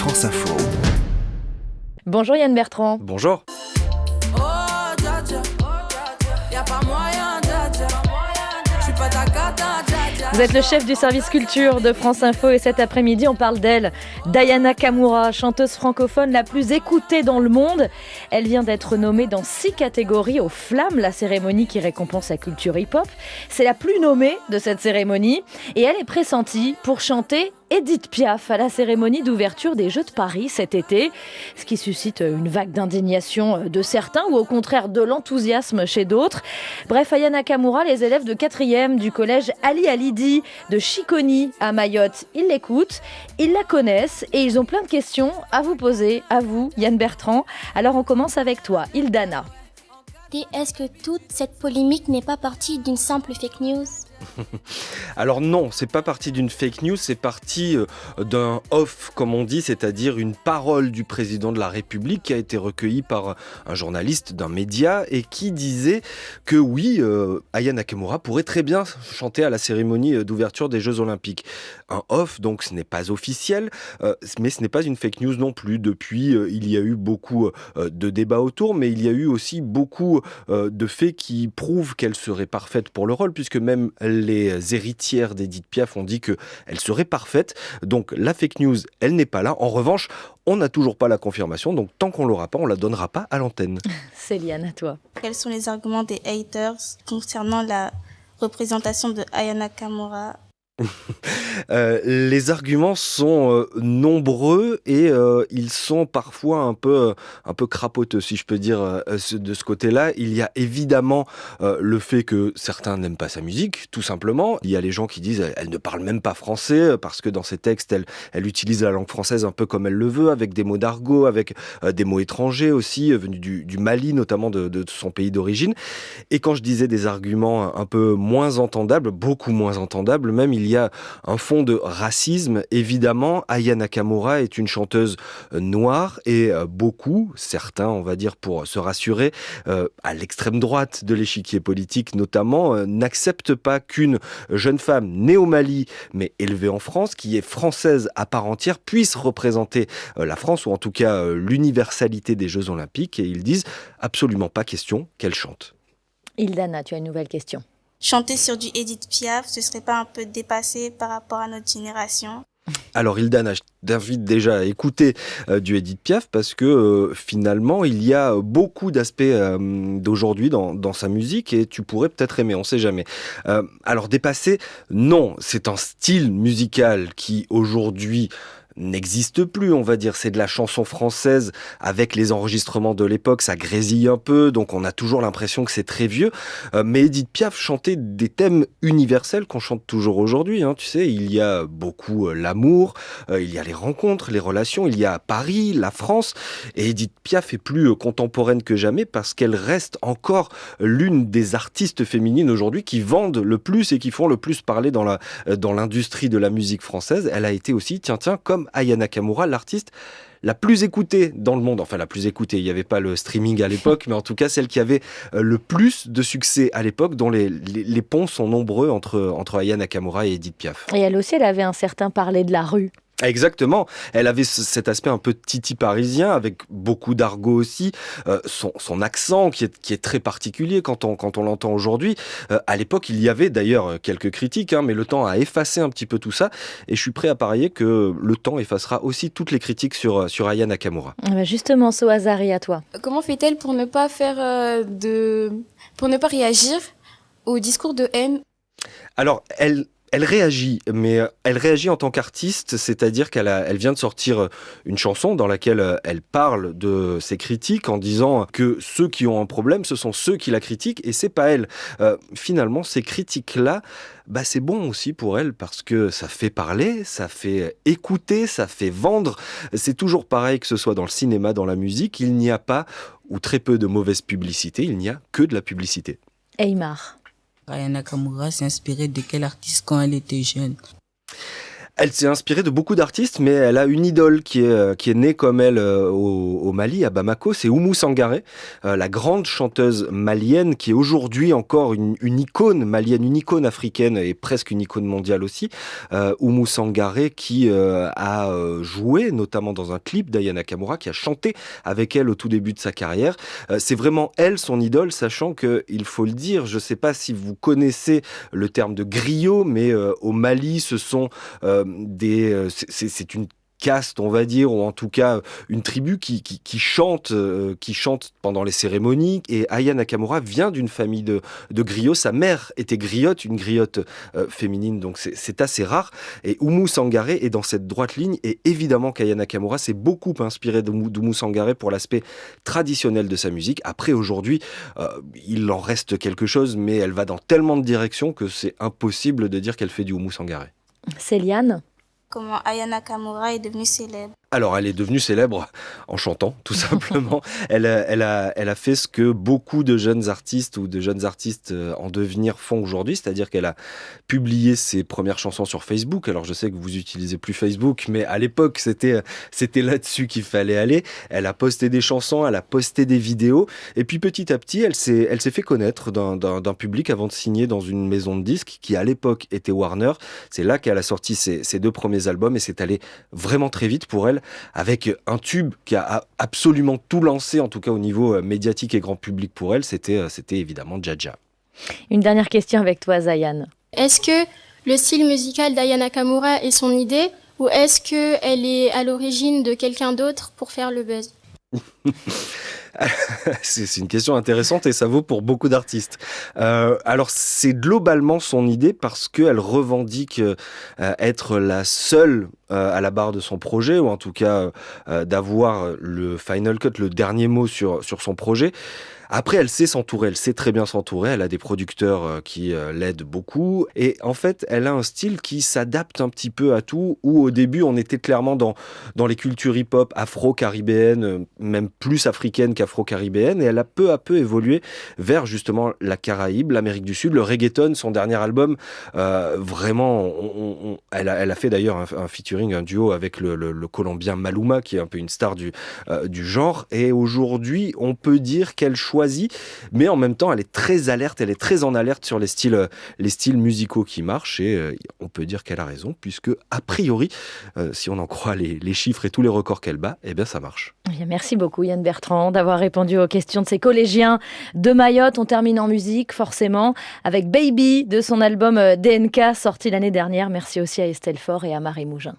France Info. Bonjour Yann Bertrand. Bonjour. Vous êtes le chef du service culture de France Info et cet après-midi on parle d'elle, d'Aya Nakamura, chanteuse francophone la plus écoutée dans le monde. Elle vient d'être nommée dans 6 catégories aux Flammes, la cérémonie qui récompense la culture hip-hop. C'est la plus nommée de cette cérémonie et elle est pressentie pour chanter Édith Piaf à la cérémonie d'ouverture des Jeux de Paris cet été, ce qui suscite une vague d'indignation de certains ou au contraire de l'enthousiasme chez d'autres. Bref, Aya Nakamura, les élèves de 4e du collège Ali Halidi de Chiconi à Mayotte, ils l'écoutent, ils la connaissent et ils ont plein de questions à vous poser, à vous Yann Bertrand. Alors on commence avec toi, Ildana. Est-ce que toute cette polémique n'est pas partie d'une simple fake news ? Alors non, c'est pas parti d'une fake news, c'est parti d'un off, comme on dit, c'est-à-dire une parole du président de la République qui a été recueillie par un journaliste d'un média et qui disait que oui, Aya Nakamura pourrait très bien chanter à la cérémonie d'ouverture des Jeux Olympiques. Un off, donc ce n'est pas officiel, mais ce n'est pas une fake news non plus. Depuis, il y a eu beaucoup de débats autour, mais il y a eu aussi beaucoup de faits qui prouvent qu'elle serait parfaite pour le rôle, puisque même les héritières d'Édith Piaf ont dit qu'elle serait parfaite. Donc la fake news, elle n'est pas là. En revanche, on n'a toujours pas la confirmation. Donc tant qu'on ne l'aura pas, on ne la donnera pas à l'antenne. Céliane, à toi. Quels sont les arguments des haters concernant la représentation de Aya Nakamura ? Les arguments sont nombreux et ils sont parfois un peu crapoteux, si je peux dire, de ce côté-là. Il y a évidemment le fait que certains n'aiment pas sa musique, tout simplement. Il y a les gens qui disent elle ne parle même pas français parce que dans ses textes, elle utilise la langue française un peu comme elle le veut, avec des mots d'argot, avec des mots étrangers aussi, venus du Mali, notamment de son pays d'origine. Et quand je disais des arguments un peu moins entendables, beaucoup moins entendables même, il y a un fond de racisme. Évidemment, Aya Nakamura est une chanteuse noire et certains, on va dire pour se rassurer, à l'extrême droite de l'échiquier politique notamment, n'acceptent pas qu'une jeune femme née au Mali mais élevée en France, qui est française à part entière, puisse représenter la France ou en tout cas l'universalité des Jeux Olympiques, et ils disent absolument pas question qu'elle chante. Ildana, tu as une nouvelle question. Chanter sur du Édith Piaf, ce serait pas un peu dépassé par rapport à notre génération ? Alors Ildana, je t'invite déjà à écouter du Édith Piaf parce que finalement il y a beaucoup d'aspects d'aujourd'hui dans sa musique et tu pourrais peut-être aimer, on sait jamais. Alors dépassé, non, c'est un style musical qui aujourd'hui n'existe plus, on va dire. C'est de la chanson française avec les enregistrements de l'époque, ça grésille un peu, donc on a toujours l'impression que c'est très vieux. Mais Édith Piaf chantait des thèmes universels qu'on chante toujours aujourd'hui. Tu sais, il y a beaucoup l'amour, il y a les rencontres, les relations, il y a Paris, la France. Et Édith Piaf est plus contemporaine que jamais parce qu'elle reste encore l'une des artistes féminines aujourd'hui qui vendent le plus et qui font le plus parler dans l'industrie de la musique française. Elle a été aussi, comme Aya Nakamura, l'artiste la plus écoutée dans le monde. Enfin, la plus écoutée, il n'y avait pas le streaming à l'époque, mais en tout cas celle qui avait le plus de succès à l'époque, dont les ponts sont nombreux entre Aya Nakamura et Édith Piaf. Et elle aussi, elle avait un certain parler de la rue. Exactement, elle avait cet aspect un peu titi parisien avec beaucoup d'argot aussi, son accent qui est très particulier quand on l'entend aujourd'hui. À l'époque, il y avait d'ailleurs quelques critiques, mais le temps a effacé un petit peu tout ça et je suis prêt à parier que le temps effacera aussi toutes les critiques sur Aya Nakamura. Justement, Sohazari, à toi. Comment fait-elle pour ne pas pour ne pas réagir au discours de haine ? Alors, elle réagit, mais elle réagit en tant qu'artiste, c'est-à-dire qu'elle vient de sortir une chanson dans laquelle elle parle de ses critiques en disant que ceux qui ont un problème, ce sont ceux qui la critiquent et c'est pas elle. Finalement, ces critiques-là, c'est bon aussi pour elle parce que ça fait parler, ça fait écouter, ça fait vendre. C'est toujours pareil que ce soit dans le cinéma, dans la musique, il n'y a pas ou très peu de mauvaise publicité, il n'y a que de la publicité. Aymar. Aya Nakamura s'est inspirée de quel artiste quand elle était jeune ? Elle s'est inspirée de beaucoup d'artistes, mais elle a une idole qui est née comme elle au Mali, à Bamako, c'est Oumou Sangaré, la grande chanteuse malienne qui est aujourd'hui encore une icône malienne, une icône africaine et presque une icône mondiale aussi. Oumou Sangaré qui a joué notamment dans un clip d'Aya Nakamura, qui a chanté avec elle au tout début de sa carrière. C'est vraiment elle, son idole, sachant que, il faut le dire, je ne sais pas si vous connaissez le terme de griot, mais au Mali, ce sont c'est une caste, on va dire, ou en tout cas une tribu qui chante pendant les cérémonies. Et Aya Nakamura vient d'une famille de griots. Sa mère était griotte, une griotte féminine, donc c'est assez rare. Et Oumou Sangaré est dans cette droite ligne. Et évidemment qu'Aya Nakamura s'est beaucoup inspirée d'Oumou Sangaré pour l'aspect traditionnel de sa musique. Après, aujourd'hui, il en reste quelque chose, mais elle va dans tellement de directions que c'est impossible de dire qu'elle fait du Oumou Sangaré. Céliane? Comment Aya Nakamura est devenue célèbre? Alors, elle est devenue célèbre en chantant, tout simplement. Elle a fait ce que beaucoup de jeunes artistes ou de jeunes artistes en devenir font aujourd'hui, c'est-à-dire qu'elle a publié ses premières chansons sur Facebook. Alors, je sais que vous utilisez plus Facebook, mais à l'époque, c'était là-dessus qu'il fallait aller. Elle a posté des chansons, elle a posté des vidéos, et puis petit à petit, elle s'est fait connaître d'un public avant de signer dans une maison de disques qui, à l'époque, était Warner. C'est là qu'elle a sorti ses 2 premiers albums, et c'est allé vraiment très vite pour elle, avec un tube qui a absolument tout lancé, en tout cas au niveau médiatique et grand public pour elle, c'était évidemment Dja Dja. Une dernière question avec toi, Zayan. Est-ce que le style musical d'Aya Nakamura est son idée ou est-ce qu'elle est à l'origine de quelqu'un d'autre pour faire le buzz? C'est une question intéressante et ça vaut pour beaucoup d'artistes. Alors c'est globalement son idée parce qu'elle revendique être la seule à la barre de son projet, ou en tout cas d'avoir le final cut, le dernier mot sur son projet. Après, elle sait s'entourer, elle sait très bien s'entourer, elle a des producteurs qui l'aident beaucoup, et en fait, elle a un style qui s'adapte un petit peu à tout, où au début, on était clairement dans les cultures hip-hop afro-caribéennes, même plus africaines qu'afro-caribéennes, et elle a peu à peu évolué vers justement la Caraïbe, l'Amérique du Sud, le reggaeton, son dernier album, vraiment, elle a fait d'ailleurs un featuring, un duo avec le Colombien Maluma, qui est un peu une star du genre, et aujourd'hui, on peut dire qu'elle choisit, mais en même temps elle est très alerte, elle est très en alerte sur les styles musicaux qui marchent, et on peut dire qu'elle a raison, puisque a priori, si on en croit les chiffres et tous les records qu'elle bat, eh bien ça marche. Bien, merci beaucoup Yann Bertrand d'avoir répondu aux questions de ces collégiens de Mayotte. On termine en musique forcément avec Baby de son album DNK sorti l'année dernière. Merci aussi à Estelle Faure et à Marie Mougin.